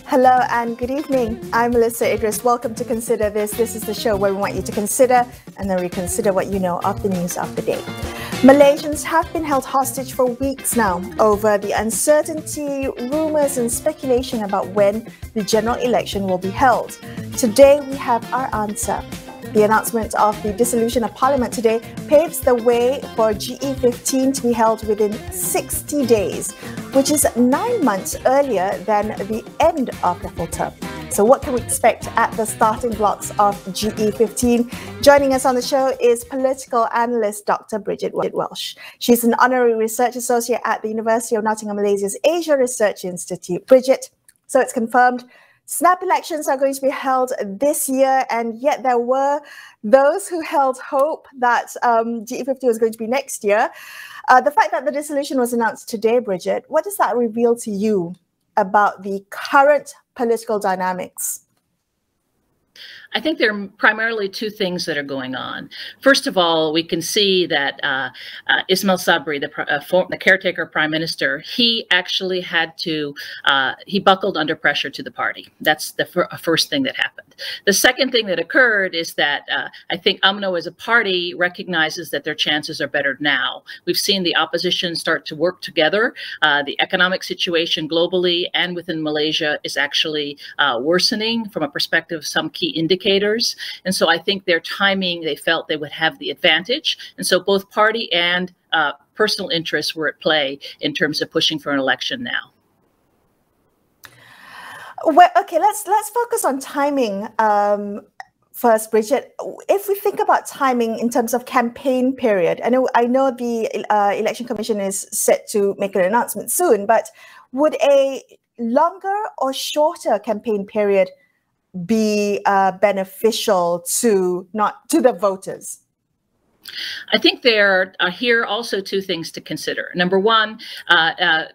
Hello and good evening. I'm Melissa Idris. Welcome to Consider This. This is the show where we want you to consider and then reconsider what you know of the news of the day. Malaysians have been held hostage for weeks now over the uncertainty, rumours and speculation about when the general election will be held. Today we have our answer. The announcement of the dissolution of Parliament today paves the way for GE15 to be held within 60 days, which is 9 months earlier than the end of the full term. So what can we expect at the starting blocks of GE15? Joining us on the show is political analyst Dr. Bridget Welsh. She's an honorary research associate at the University of Nottingham, Malaysia's Asia Research Institute. Bridget, so it's confirmed snap elections are going to be held this year, and yet there were those who held hope that GE15 was going to be next year. The fact that the dissolution was announced today, Bridget, what does that reveal to you about the current political dynamics? I think there are primarily two things that are going on. First of all, we can see that Ismail Sabri, the caretaker prime minister, he actually had to, he buckled under pressure to the party. That's the first thing that happened. The second thing that occurred is that I think UMNO as a party recognizes that their chances are better now. We've seen the opposition start to work together. The economic situation globally and within Malaysia is actually worsening from a perspective of some key indicators. And so I think their timing, they felt they would have the advantage. And so both party and personal interests were at play in terms of pushing for an election now. Well, okay, let's focus on timing first, Bridget. If we think about timing in terms of campaign period, I know the Election Commission is set to make an announcement soon, but would a longer or shorter campaign period be beneficial to the voters? I think there are here also two things to consider. Number one,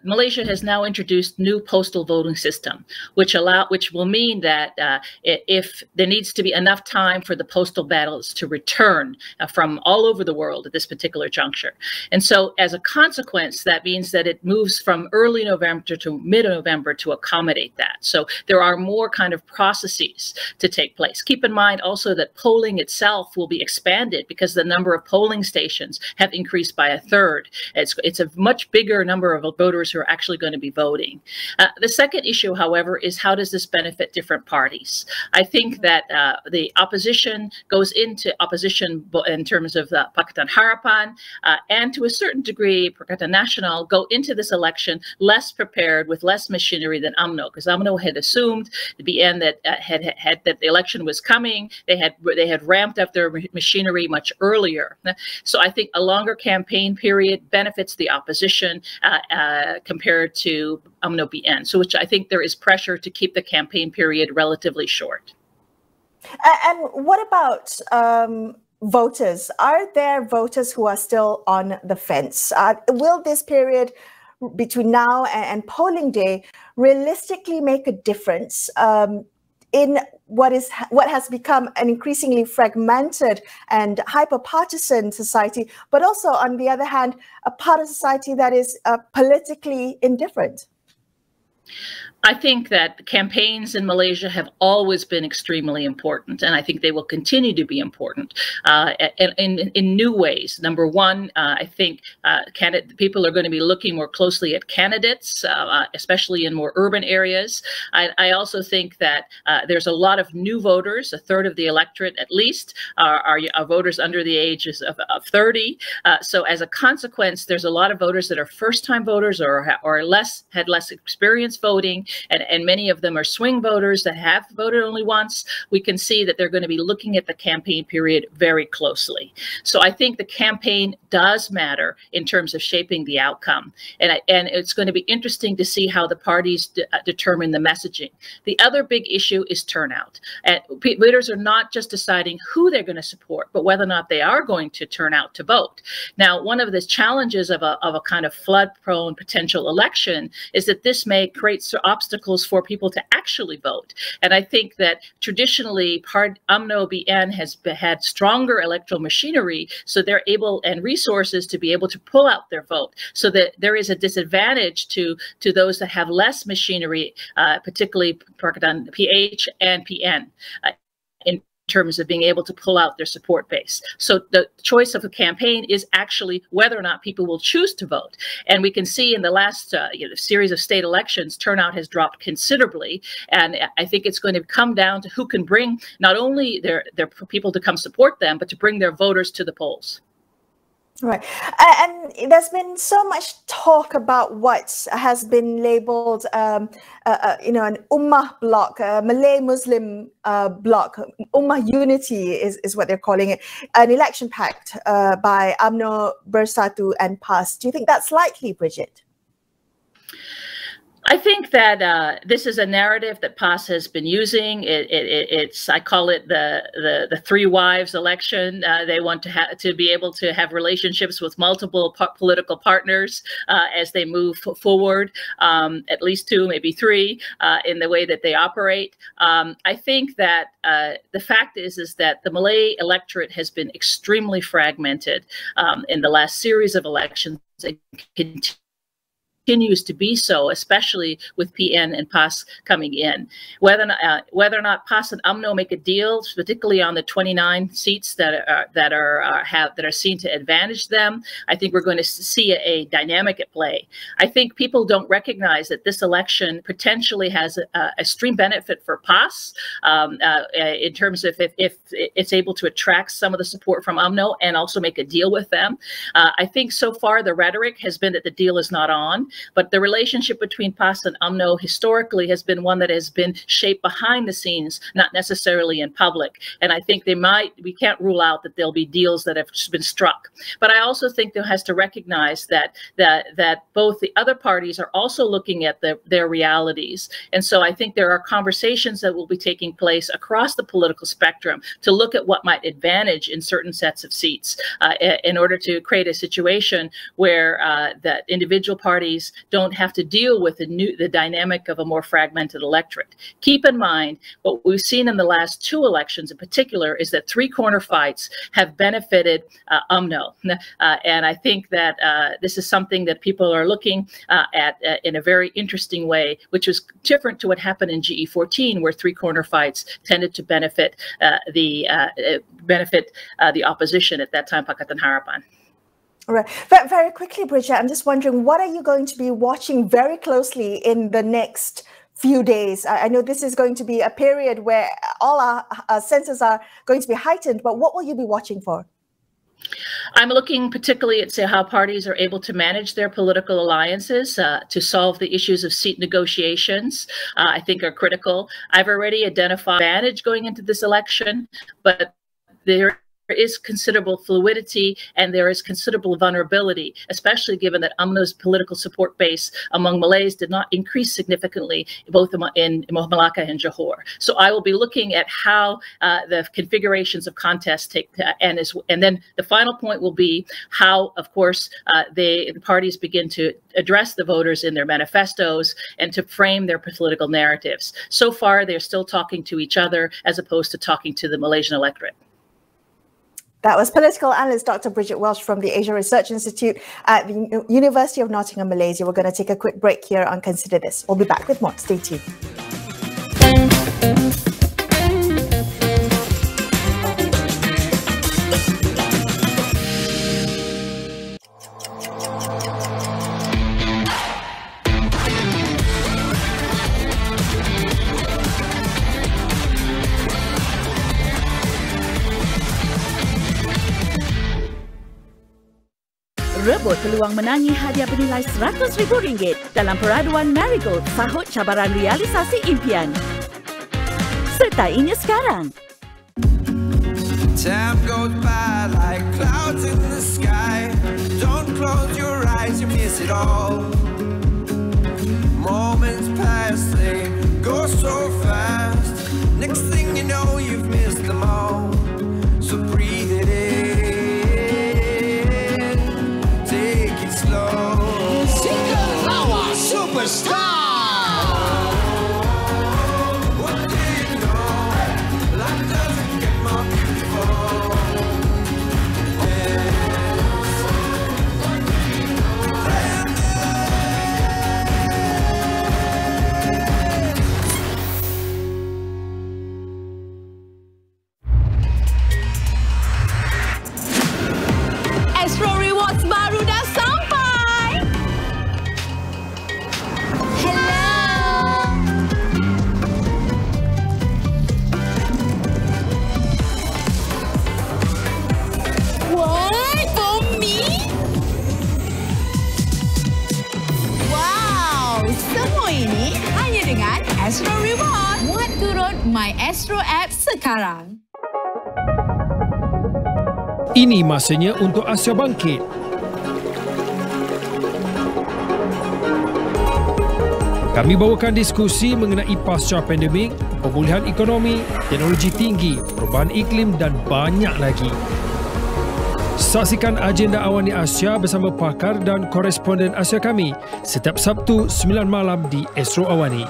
Malaysia has now introduced new postal voting system, which will mean that if there needs to be enough time for the postal ballots to return from all over the world at this particular juncture. And so as a consequence, that means that it moves from early November to mid-November to accommodate that. So there are more kind of processes to take place. Keep in mind also that polling itself will be expanded because the number of polling stations have increased by 1/3. It's a much bigger number of voters who are actually going to be voting. The second issue, however, is how does this benefit different parties? I think that the opposition goes into opposition in terms of the Pakatan Harapan and to a certain degree, Pakatan Nasional go into this election less prepared with less machinery than UMNO, because UMNO had assumed at the end that that the election was coming. They had ramped up their machinery much earlier. So I think a longer campaign period benefits the opposition compared to UMNO BN. So which I think there is pressure to keep the campaign period relatively short. And what about voters? Are there voters who are still on the fence? Will this period between now and polling day realistically make a difference in what has become an increasingly fragmented and hyper-partisan society, but also, on the other hand, a part of society that is politically indifferent? I think that campaigns in Malaysia have always been extremely important, and I think they will continue to be important in new ways. Number one, I think people are going to be looking more closely at candidates, especially in more urban areas. I also think that there's a lot of new voters. 1/3 of the electorate, at least, are voters under the ages of 30. So as a consequence, there's a lot of voters that are first-time voters or had less experience voting. And many of them are swing voters that have voted only once. We can see that they're going to be looking at the campaign period very closely. So I think the campaign does matter in terms of shaping the outcome. And it's going to be interesting to see how the parties determine the messaging. The other big issue is turnout. And voters are not just deciding who they're going to support, but whether or not they are going to turn out to vote. Now, one of the challenges of a kind of flood-prone potential election is that this may create obstacles obstacles for people to actually vote. And I think that traditionally, UMNO BN has had stronger electoral machinery, so they're able and resources to be able to pull out their vote, so that there is a disadvantage to those that have less machinery, particularly PH and PN. In terms of being able to pull out their support base. So the choice of a campaign is actually whether or not people will choose to vote. And we can see in the last series of state elections, turnout has dropped considerably. And I think it's going to come down to who can bring not only their people to come support them, but to bring their voters to the polls. Right. And there's been so much talk about what has been labeled, an Ummah bloc, Malay-Muslim bloc. Ummah Unity is what they're calling it, an election pact by UMNO, Bersatu and PAS. Do you think that's likely, Bridget? I think that this is a narrative that PAS has been using. I call it the three wives election. They want to be able to have relationships with multiple political partners as they move forward, at least two, maybe three, in the way that they operate. I think that the fact is that the Malay electorate has been extremely fragmented in the last series of elections. It continues to be so, especially with PN and PAS coming in. Whether or not PAS and UMNO make a deal, particularly on the 29 seats that are seen to advantage them, I think we're going to see a dynamic at play. I think people don't recognize that this election potentially has a extreme benefit for PAS in terms of if it's able to attract some of the support from UMNO and also make a deal with them. I think so far the rhetoric has been that the deal is not on. But the relationship between PAS and UMNO historically has been one that has been shaped behind the scenes, not necessarily in public. And I think we can't rule out that there'll be deals that have been struck. But I also think there has to recognize that both the other parties are also looking at their realities. And so I think there are conversations that will be taking place across the political spectrum to look at what might advantage in certain sets of seats in order to create a situation where that individual parties don't have to deal with the dynamic of a more fragmented electorate. Keep in mind, what we've seen in the last two elections in particular is that three corner fights have benefited UMNO. And I think that this is something that people are looking at in a very interesting way, which was different to what happened in GE15, where three corner fights tended to benefit the opposition at that time, Pakatan Harapan. Right. But very quickly, Bridget, I'm just wondering, what are you going to be watching very closely in the next few days? I know this is going to be a period where all our senses are going to be heightened, but what will you be watching for? I'm looking particularly at how parties are able to manage their political alliances to solve the issues of seat negotiations, I think are critical. I've already identified advantage going into this election, but there is considerable fluidity and there is considerable vulnerability, especially given that UMNO's political support base among Malays did not increase significantly, both in Malacca and Johor. So I will be looking at how the configurations of contests take, and then the final point will be how, of course, the parties begin to address the voters in their manifestos and to frame their political narratives. So far, they're still talking to each other as opposed to talking to the Malaysian electorate. That was political analyst Dr. Bridget Welsh from the Asia Research Institute at the University of Nottingham, Malaysia. We're going to take a quick break here on Consider This. We'll be back with more. Stay tuned. Rebut peluang menangi hadiah bernilai RM100,000 dalam peraduan Marigold sahut cabaran realisasi impian. Sertainya sekarang. Time goes by like clouds in the sky. Don't close your eyes, you miss it all. Moments pass, they go so fast. Next thing you know, you've missed them all. So breathe it in. Superstar! dengan Astro Reward. Muat turun My Astro app sekarang. Ini masanya untuk Asia bangkit. Kami bawakan diskusi mengenai pasca pandemik, pemulihan ekonomi, teknologi tinggi, perubahan iklim dan banyak lagi. Saksikan agenda AWANI Asia bersama pakar dan koresponden Asia kami setiap Sabtu 9 malam di Astro AWANI.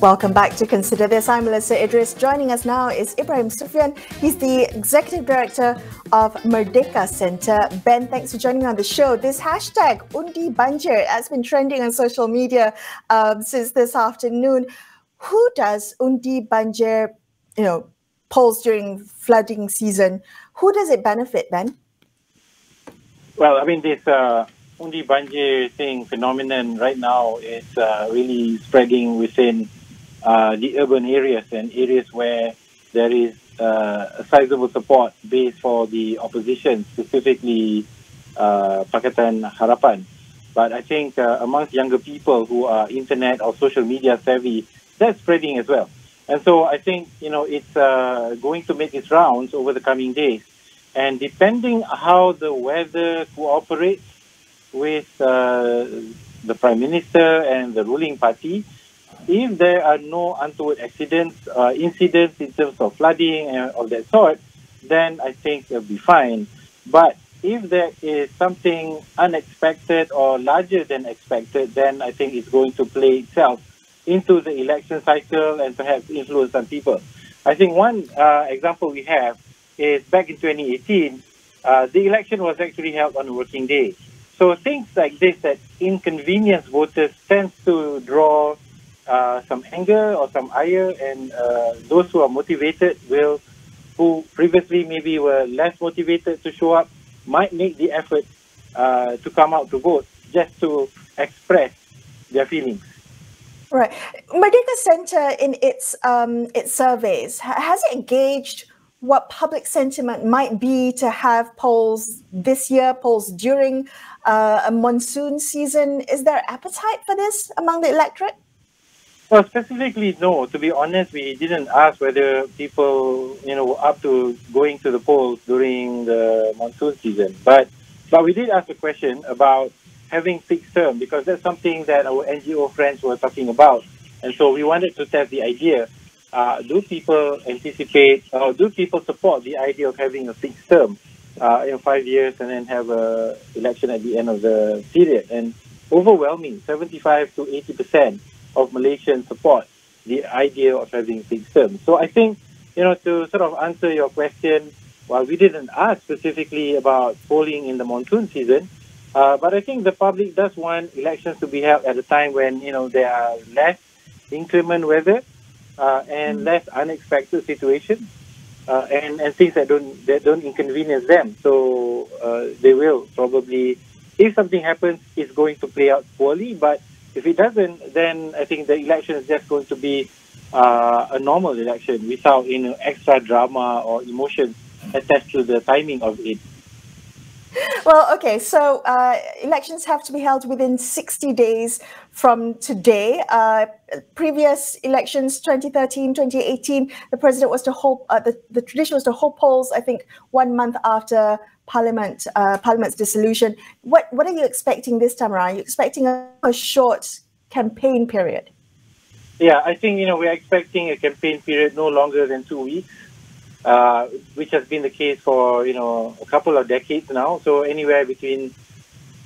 Welcome back to Consider This. I'm Melissa Idris. Joining us now is Ibrahim Sufyan. He's the Executive Director of Merdeka Center. Ben, thanks for joining me on the show. This hashtag Undi Banjir has been trending on social media since this afternoon. Who does Undi Banjir, polls during flooding season? Who does it benefit, Ben? Well, I mean, this Undi Banjir phenomenon right now is really spreading within the urban areas and areas where there is a sizable support base for the opposition, specifically Pakatan Harapan. But I think amongst younger people who are internet or social media savvy, that's spreading as well. And so I think, it's going to make its rounds over the coming days. And depending how the weather cooperates with the Prime Minister and the ruling party, if there are no untoward incidents in terms of flooding and of that sort, then I think it'll be fine. But if there is something unexpected or larger than expected, then I think it's going to play itself into the election cycle and perhaps influence some people. I think one example we have is back in 2018, the election was actually held on a working day. So things like this that inconvenience voters tends to draw some anger or some ire, and those who are motivated who previously maybe were less motivated to show up, might make the effort to come out to vote just to express their feelings. Right. Merdeka Center, in its surveys, has it gauged what public sentiment might be to have polls this year, polls during a monsoon season? Is there appetite for this among the electorate? Well, specifically, no. To be honest, we didn't ask whether people, were up to going to the polls during the monsoon season. But we did ask a question about having fixed term, because that's something that our NGO friends were talking about. And so we wanted to test the idea. Do people anticipate, or do people support the idea of having a fixed term in 5 years and then have an election at the end of the period? And overwhelming, 75 to 80% of Malaysians support the idea of having fixed term. So I think, to sort of answer your question, while we didn't ask specifically about polling in the monsoon season, but I think the public does want elections to be held at a time when, there are less inclement weather and less unexpected situations and things that don't inconvenience them. So they will probably, if something happens, it's going to play out poorly. But if it doesn't, then I think the election is just going to be a normal election without extra drama or emotions attached to the timing of it. Well, okay, so elections have to be held within 60 days from today. Previous elections, 2013, 2018, the president was to hold, the tradition was to hold polls, I think, 1 month after Parliament's dissolution. What are you expecting this time around? Are you expecting a short campaign period? Yeah, I think, we're expecting a campaign period no longer than 2 weeks. Which has been the case for, a couple of decades now. So anywhere between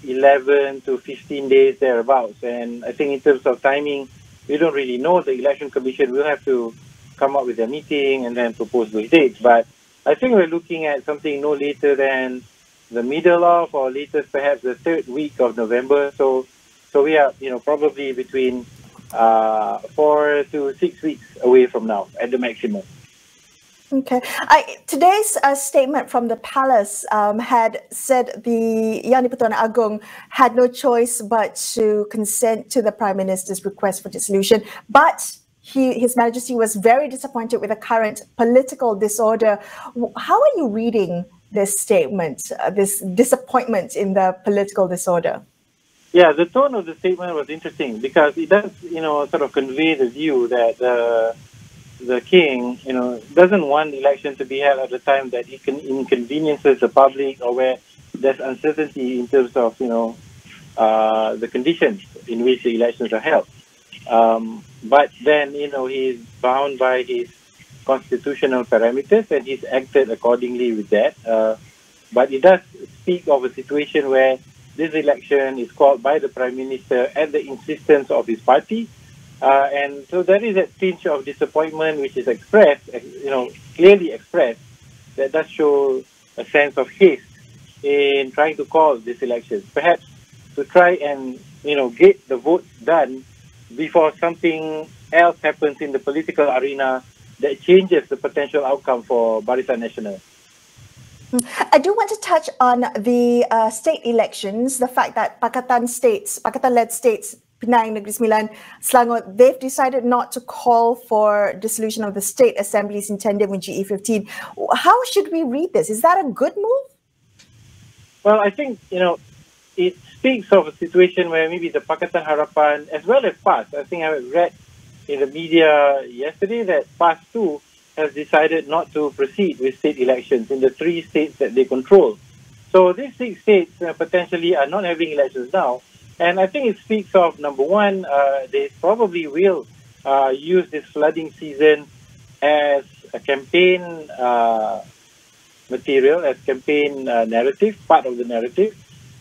11 to 15 days thereabouts. And I think in terms of timing, we don't really know. The Election Commission will have to come up with a meeting and then propose those dates. But I think we're looking at something no later than the middle of, or latest perhaps the 3rd week of November. So we are, probably between 4 to 6 weeks away from now at the maximum. Okay. Today's statement from the palace had said the Yang di-Pertuan Agong had no choice but to consent to the Prime Minister's request for dissolution. But His Majesty was very disappointed with the current political disorder. How are you reading this statement, this disappointment in the political disorder? Yeah, the tone of the statement was interesting because it does, sort of convey the view that the king, doesn't want the election to be held at a time that it inconveniences the public or where there's uncertainty in terms of, the conditions in which the elections are held. But then, he's bound by his constitutional parameters and he's acted accordingly with that. But it does speak of a situation where this election is called by the Prime Minister at the insistence of his party. And so there is a tinge of disappointment which is expressed, clearly expressed, that does show a sense of haste in trying to call this election. Perhaps to try and, get the votes done before something else happens in the political arena that changes the potential outcome for Barisan Nasional. I do want to touch on the state elections, the fact that Pakatan-led states, Penang, Negeri Sembilan, Selangor, they've decided not to call for dissolution of the state assemblies in tandem with GE15. How should we read this? Is that a good move? Well, I think, it speaks of a situation where maybe the Pakatan Harapan, as well as PAS, I think I read in the media yesterday that PAS too has decided not to proceed with state elections in the 3 states that they control. So these 6 states potentially are not having elections now. And I think it speaks of, number one, they probably will use this flooding season as a campaign material, as campaign narrative, part of the narrative.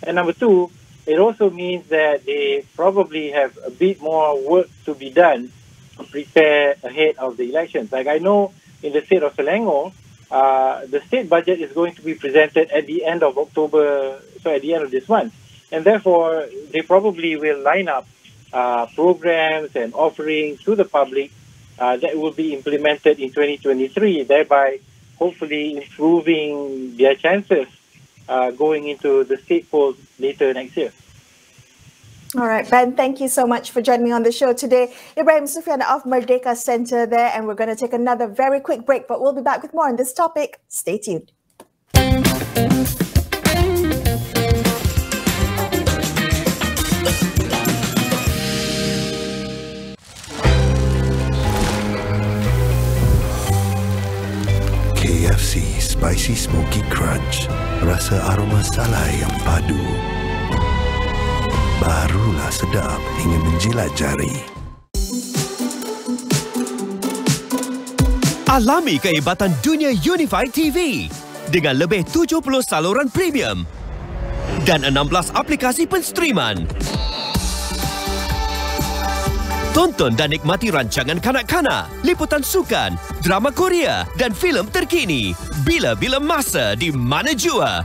And number two, it also means that they probably have a bit more work to be done to prepare ahead of the elections. Like I know in the state of Selangor, the state budget is going to be presented at the end of October, so at the end of this month. And therefore, they probably will line up programs and offerings to the public that will be implemented in 2023, thereby hopefully improving their chances going into the state polls later next year. All right, Ben, thank you so much for joining me on the show today. Ibrahim Sufyan of Merdeka Center there, and we're going to take another very quick break, but we'll be back with more on this topic. Stay tuned. KFC Spicy Smoky Crunch, rasa aroma salai yang padu. Barulah sedap hingga menjilat jari. Alami kehebatan dunia Unified TV dengan lebih 70 saluran premium dan 16 aplikasi penstreaman. Tonton dan nikmati rancangan kanak-kanak, liputan sukan, drama Korea dan filem terkini bila-bila masa di mana jua.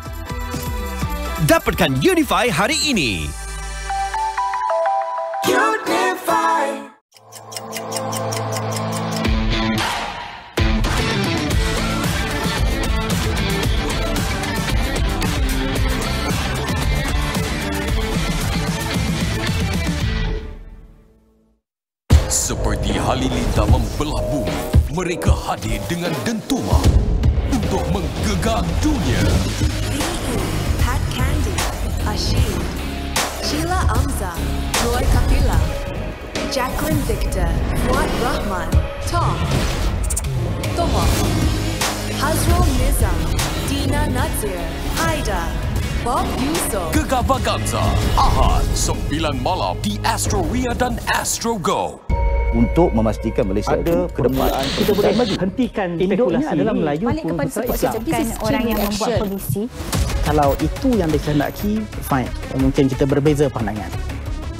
Dapatkan Unify hari ini. Unify. Seperti halilintar membelah bumi, mereka hadir dengan dentuma untuk menggegah dunia. Pat Candy, Ashid, Sheila Amza, Roy Kapila, Jacqueline Victor, Fuad Rahman, Tom, Tomo, Hazrul Nizam, Dina Nazir, Haida, Bob Yusof. Gegar Vaganza, Ahad, 9 malam di Astro Ria dan Astro Go. Untuk memastikan Malaysia ada ke depan, kita boleh hentikan spekulasi adalah Melayu pun Islam. Orang yang membuat polisi. Kalau itu yang dikehendaki, fine. Mungkin kita berbeza pandangan.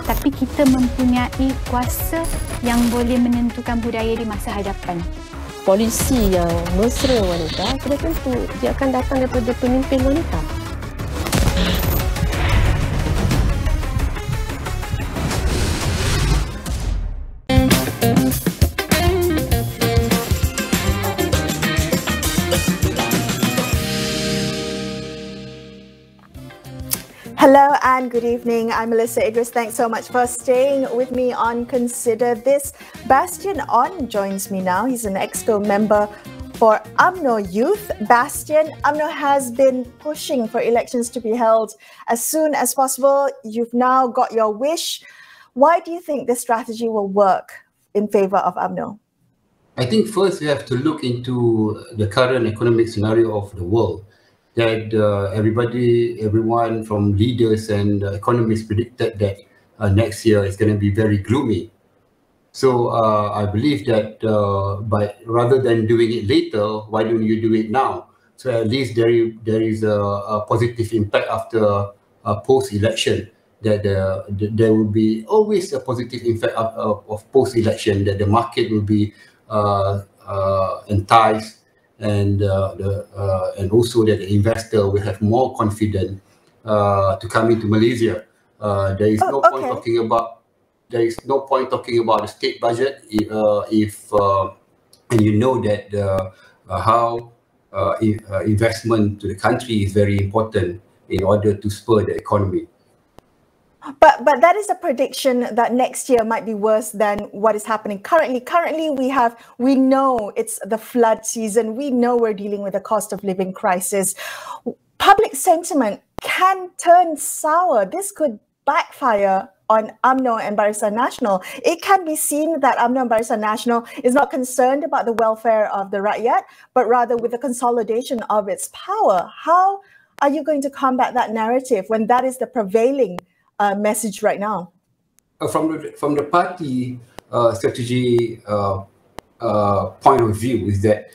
Tapi kita mempunyai kuasa yang boleh menentukan budaya di masa hadapan. Polisi yang mesra wanita, sudah tentu dia akan datang daripada pemimpin wanita. Hello and good evening. I'm Melissa Idris. Thanks so much for staying with me on Consider This. Bastian On joins me now. He's an EXCO member for UMNO Youth. Bastian, UMNO has been pushing for elections to be held as soon as possible. You've now got your wish. Why do you think this strategy will work in favor of UMNO? I think first we have to look into the current economic scenario of the world. That everyone from leaders and economists predicted that next year is going to be very gloomy. So I believe that rather than doing it later, why don't you do it now? So at least there is a positive impact after post-election. That there will be always a positive impact of post-election. That the market will be enticed. And also that the investor will have more confidence to come into Malaysia. There is no point talking about the state budget if and you know that how investment to the country is very important in order to spur the economy. But that is a prediction that next year might be worse than what is happening currently. Currently, we know it's the flood season. We know we're dealing with a cost of living crisis. Public sentiment can turn sour. This could backfire on UMNO and Barisan Nasional. It can be seen that UMNO and Barisan Nasional is not concerned about the welfare of the rakyat, but rather with the consolidation of its power. How are you going to combat that narrative when that is the prevailing message right now? From the party strategy point of view is that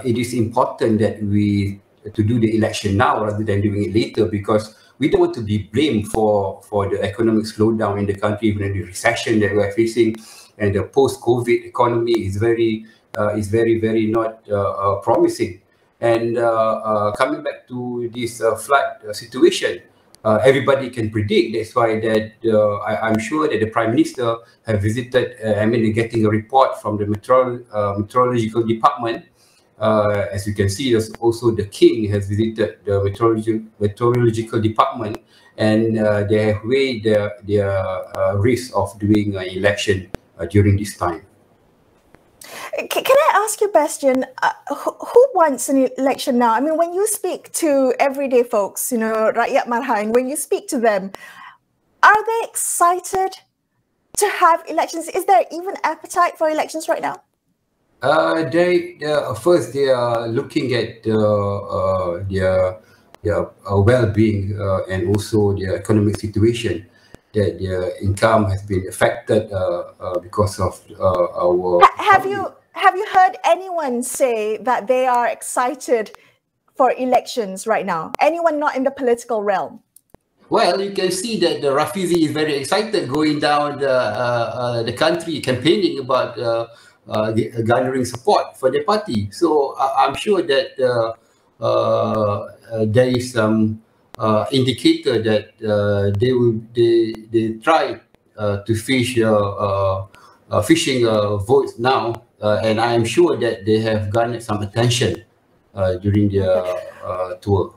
it is important that we to do the election now rather than doing it later, because we don't want to be blamed for the economic slowdown in the country, even the recession that we are facing, and the post-COVID economy is very not promising. And coming back to this flood situation. Everybody can predict. That's why that I'm sure that the Prime Minister have visited, getting a report from the meteorological department. As you can see, there's also the King has visited the meteorological department, and they have weighed their risk of doing an election during this time. Can I ask you, Bastian, who wants an election now? I mean, when you speak to everyday folks, you know, Rakyat Marhaen, when you speak to them, are they excited to have elections? Is there even appetite for elections right now? First, they are looking at their well-being and also their economic situation. That their income has been affected because of our. Have you heard anyone say that they are excited for elections right now? Anyone not in the political realm? Well, you can see that the Rafizi is very excited going down the country campaigning about gathering support for the party. So I'm sure that there is some indicator that they try to fish fishing votes now, and I am sure that they have garnered some attention during their tour.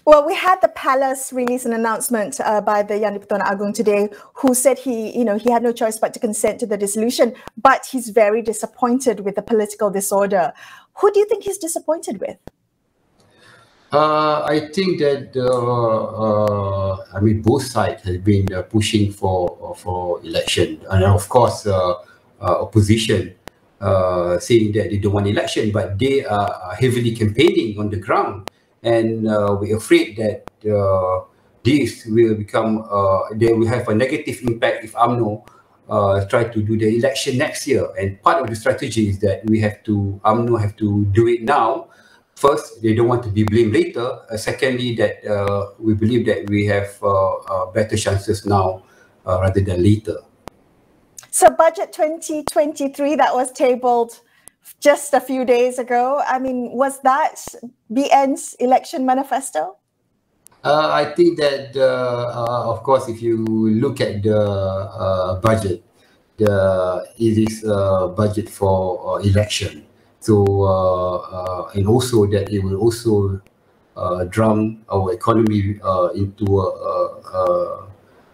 Well, we had the palace release an announcement by the Yang di-Pertuan Agong today, who said he had no choice but to consent to the dissolution, but he's very disappointed with the political disorder. Who do you think he's disappointed with? I think that both sides have been pushing for election, and of course, opposition saying that they don't want election, but they are heavily campaigning on the ground, and we're afraid that this will become they will have a negative impact if UMNO try to do the election next year. And part of the strategy is that UMNO have to do it now. First, they don't want to be blamed later. Secondly, that we believe that we have better chances now rather than later. So Budget 2023 that was tabled just a few days ago, I mean, was that BN's election manifesto? I think that, of course, if you look at the budget, it is a budget for election. So, and also that it will also drum our economy into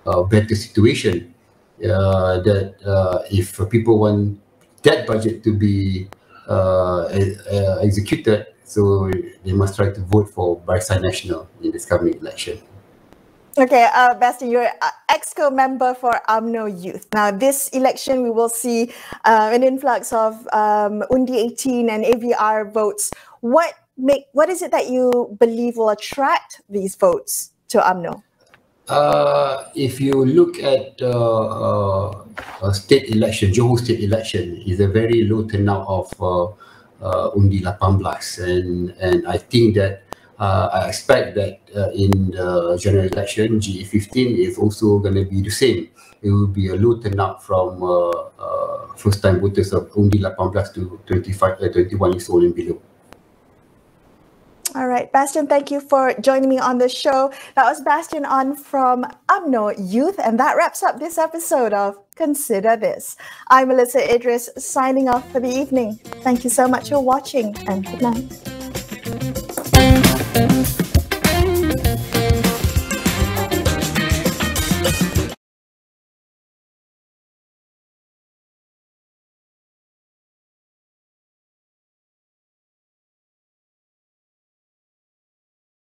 a better situation. That if people want that budget to be executed, so they must try to vote for Barisan Nasional in this coming election. Okay, Bastian, you're an EXCO member for UMNO Youth. Now, this election, we will see an influx of Undi 18 and AVR votes. What is it that you believe will attract these votes to UMNO? If you look at a state election, Johor state election is a very low turnout of Undi 18, and I think that I expect that in the general election, GE15 is also going to be the same. It will be a low turnout from first-time voters of Undi 18 to 21 years old and below. All right, Bastian, thank you for joining me on the show. That was Bastian on from UMNO Youth, and that wraps up this episode of Consider This. I'm Melissa Idris, signing off for the evening. Thank you so much for watching, and good night.